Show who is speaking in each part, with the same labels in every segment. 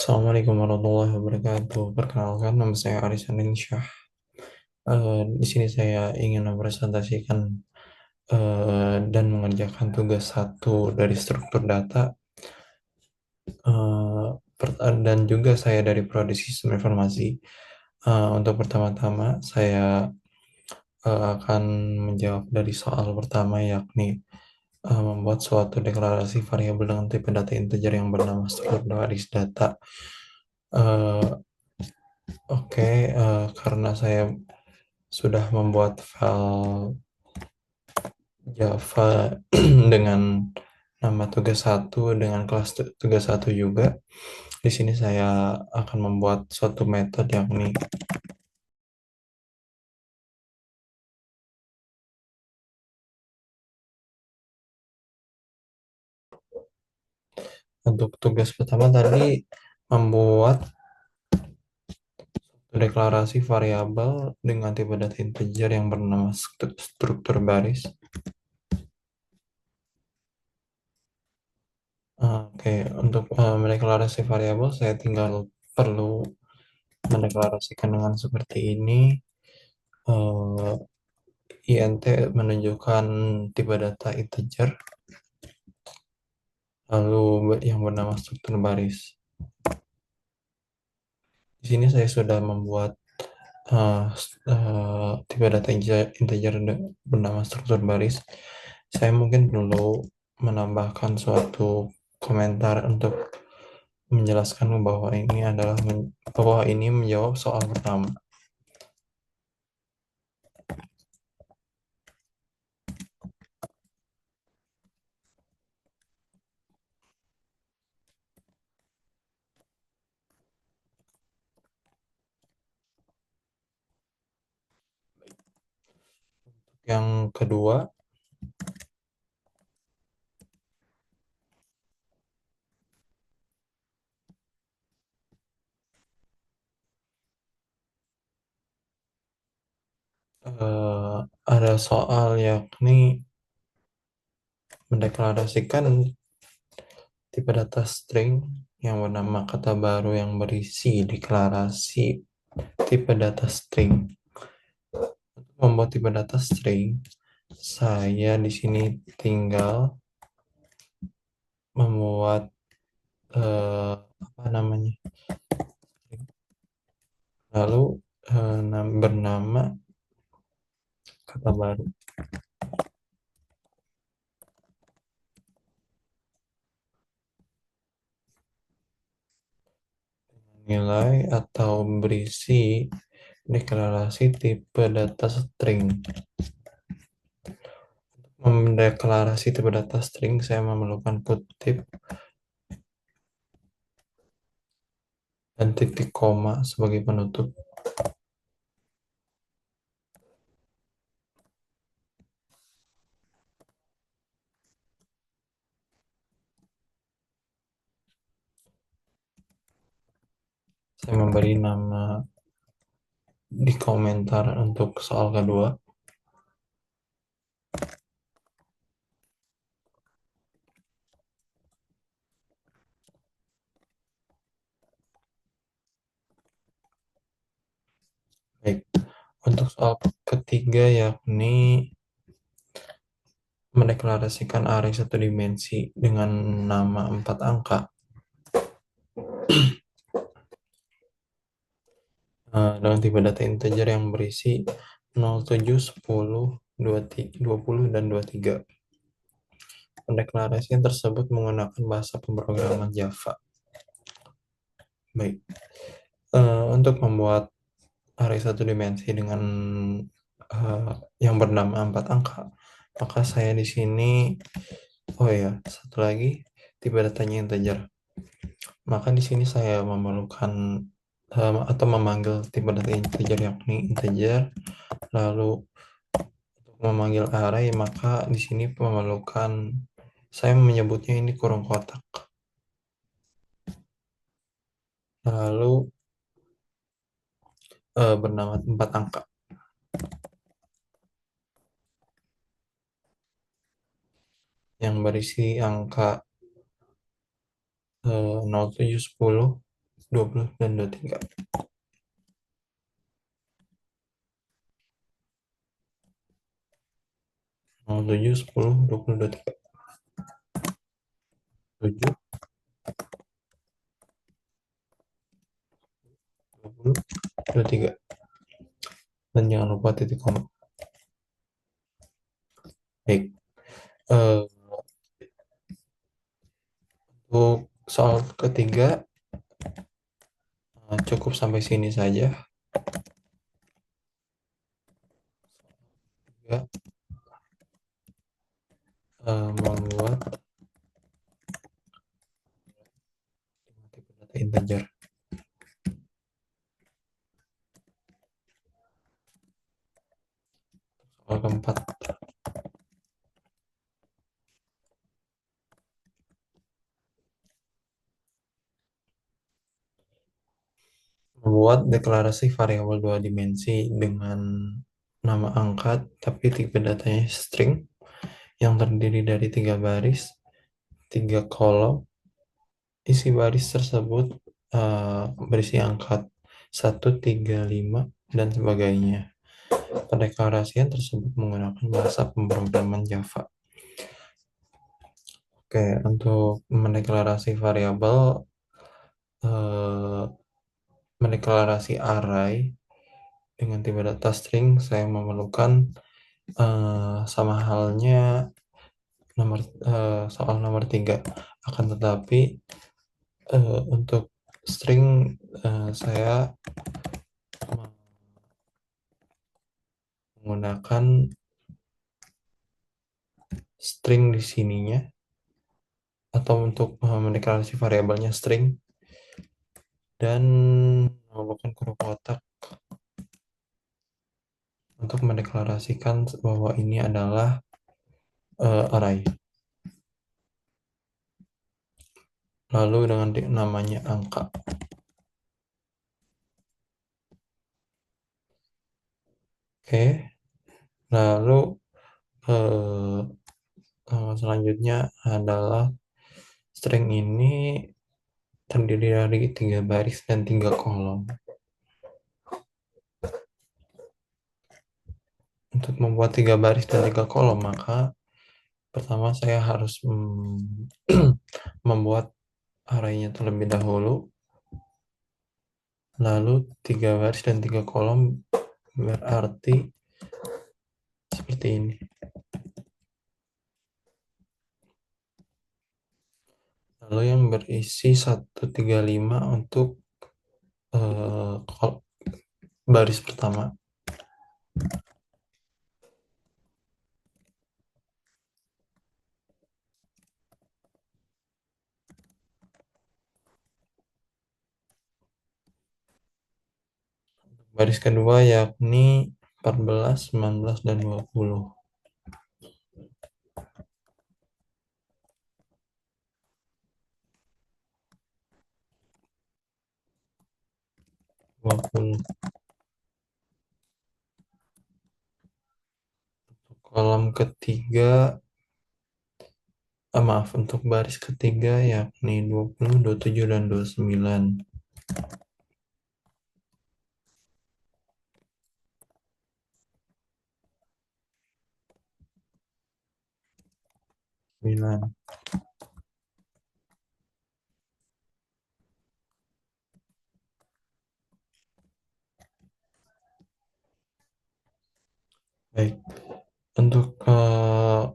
Speaker 1: Assalamualaikum warahmatullahi wabarakatuh. Perkenalkan, nama saya Arisan Insyah. Di sini saya ingin mempresentasikan dan mengerjakan tugas satu dari struktur data, dan juga saya dari Prodi Sistem Informasi. Untuk pertama-tama, saya akan menjawab dari soal pertama, yakni membuat suatu deklarasi variabel dengan tipe data integer yang bernama struktur baris data. Eh, Oke, karena saya sudah membuat file Java dengan nama tugas satu dengan kelas tugas satu juga. Di sini saya akan membuat suatu metode yakni untuk tugas pertama tadi membuat deklarasi variabel dengan tipe data integer yang bernama struktur baris. Oke, untuk mendeklarasi variabel saya tinggal perlu mendeklarasikan dengan seperti ini. Eh, int menunjukkan tipe data integer, lalu yang bernama struktur baris. Di sini saya sudah membuat tipe data integer bernama struktur baris. Saya mungkin perlu menambahkan suatu komentar untuk menjelaskan bahwa ini menjawab soal pertama. Yang kedua, ada soal yakni mendeklarasikan tipe data string yang bernama kata baru yang berisi deklarasi tipe data string. Untuk membuat tipe data string, saya di sini tinggal membuat apa namanya, lalu bernama kata baru. Nilai atau berisi deklarasi tipe data string. Mendeklarasi tipe data string, saya memerlukan kutip dan titik koma sebagai penutup. Saya memberi nama di komentar untuk soal kedua. Baik, untuk soal ketiga yakni mendeklarasikan array satu dimensi dengan nama 4 angka. Dengan tipe data integer yang berisi 0, 7, 10, 20, dan 23. Pendeklarasian tersebut menggunakan bahasa pemrograman Java. Baik, untuk membuat array satu dimensi dengan yang bernama 4 angka, maka saya di sini, oh ya, satu lagi, tipe datanya integer. Maka di sini saya memerlukan atau memanggil tipe data integer yakni integer, lalu untuk memanggil array maka di sini memerlukan, saya menyebutnya ini kurung kotak, lalu bernama 4 angka yang berisi angka 0, 7, 10, 20 dan 23. 07, 10, 20, 23. 7, 20, 23. Dan jangan lupa titik koma. Baik. Eh, untuk soal ketiga, cukup sampai sini saja. Ya, membuat tipe data integer. Soal keempat, membuat deklarasi variabel dua dimensi dengan nama angka tapi tipe datanya string yang terdiri dari 3 baris, 3 kolom. Isi baris tersebut berisi angka 1, 3, 5, dan sebagainya. Pendeklarasian tersebut menggunakan bahasa pemrograman Java. Oke, untuk mendeklarasi variabel, eh, mendeklarasi array dengan tipe data string, saya memerlukan sama halnya nomor soal nomor 3. Akan tetapi untuk string, saya menggunakan string di sininya, atau untuk mendeklarasi variabelnya string, dan melakukan kurung kotak untuk mendeklarasikan bahwa ini adalah array. Lalu dengan namanya angka. Oke, lalu eh, selanjutnya adalah string ini terdiri dari 3 baris dan 3 kolom. Untuk membuat 3 baris dan 3 kolom, maka pertama saya harus membuat arraynya terlebih dahulu. Lalu 3 baris dan 3 kolom berarti seperti ini. Lalu yang berisi 135 untuk baris pertama. Baris kedua yakni 14, 19, dan 20. 20. Kolom ketiga, maaf, untuk baris ketiga yakni 20, 27, dan 29. 9. Baik, untuk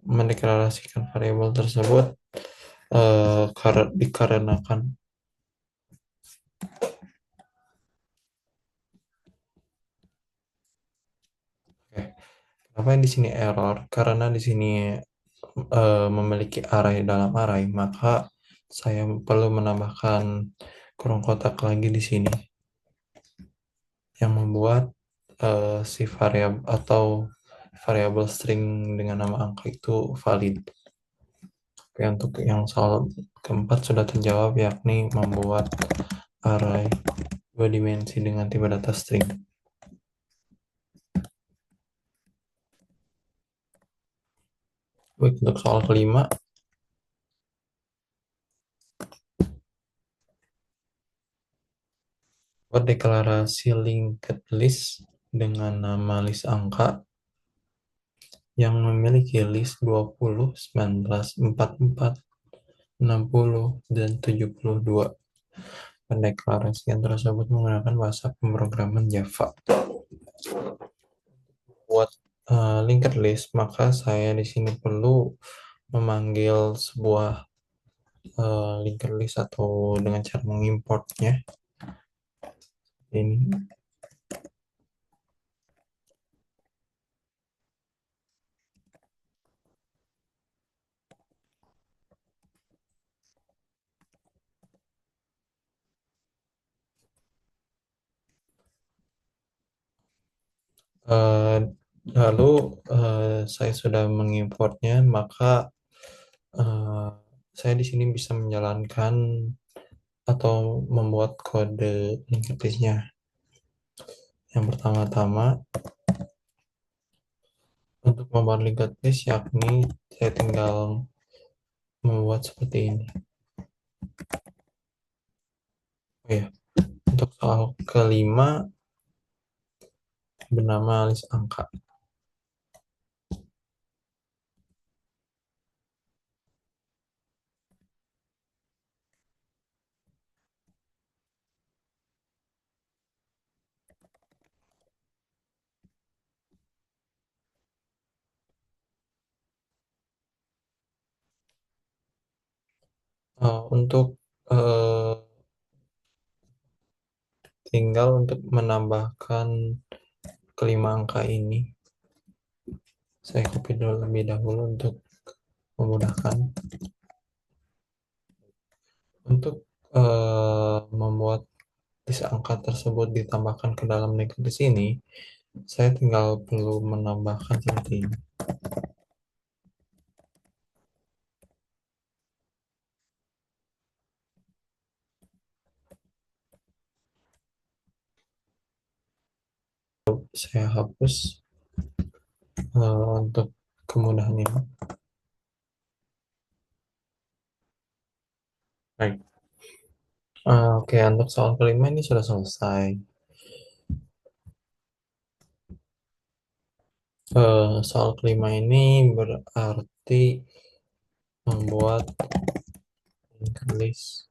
Speaker 1: mendeklarasikan variabel tersebut, dikarenakan oke, kenapa di sini error? Karena di sini memiliki array dalam array, maka saya perlu menambahkan kurung kotak lagi di sini yang membuat si variabel atau variabel string dengan nama angka itu valid. Oke, untuk yang soal keempat sudah terjawab, yakni membuat array 2 dimensi dengan tipe data string. Baik, untuk soal kelima, deklarasi linked list dengan nama list angka yang memiliki list 20, 19, 44, 60, dan 72. Pendeklarasian tersebut menggunakan bahasa pemrograman Java. Buat linked list, maka saya di sini perlu memanggil sebuah linked list atau dengan cara mengimportnya. Ini eh, lalu saya sudah mengimportnya, maka eh, saya di sini bisa menjalankan atau membuat kode linked list-nya. Yang pertama-tama, untuk membuat linked list, yakni saya tinggal membuat seperti ini. Oh ya, untuk soal kelima bernama list angka. Untuk eh, tinggal untuk menambahkan kelima angka ini, saya copy dulu lebih dahulu untuk memudahkan. Untuk membuat list angka tersebut ditambahkan ke dalam linked list ini, saya tinggal perlu menambahkan seperti ini. Saya hapus untuk kemudahan ini. Baik. Oke, untuk soal kelima ini sudah selesai. Soal kelima ini berarti membuat linked list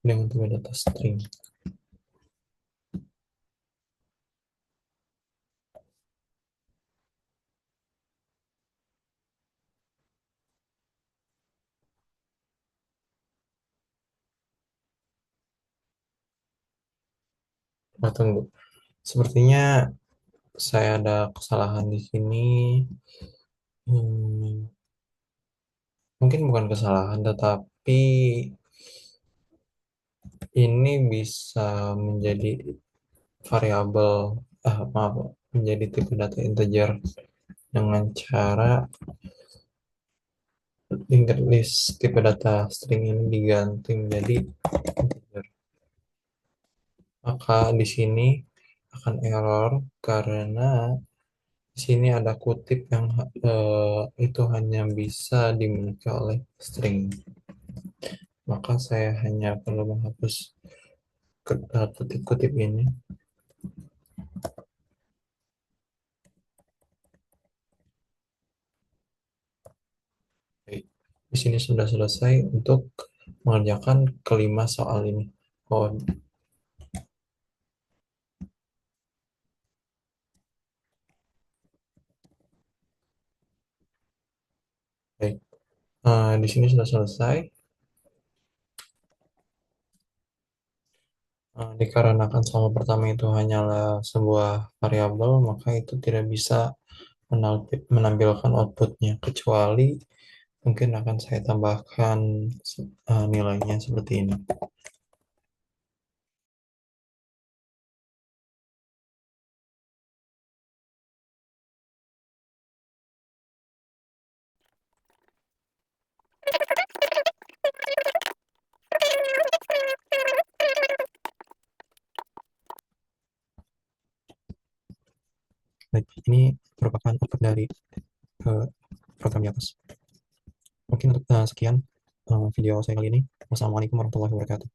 Speaker 1: dengan data string. Nah, tunggu. Sepertinya saya ada kesalahan di sini. Hmm, mungkin bukan kesalahan, tetapi ini bisa menjadi variabel, maaf, menjadi tipe data integer dengan cara linked list tipe data string ini diganti menjadi integer. Maka di sini akan error karena di sini ada kutip yang itu hanya bisa dimiliki oleh string. Maka saya hanya perlu menghapus kutip-kutip ini. Baik. Di sini sudah selesai untuk mengerjakan kelima soal ini. Oh, baik. Di sini sudah selesai. Dikarenakan soal pertama itu hanyalah sebuah variabel, maka itu tidak bisa menampilkan outputnya, kecuali mungkin akan saya tambahkan nilainya seperti ini. Baik, ini merupakan output dari program di atas. Mungkin untuk sekian video saya kali ini. Wassalamualaikum warahmatullahi wabarakatuh.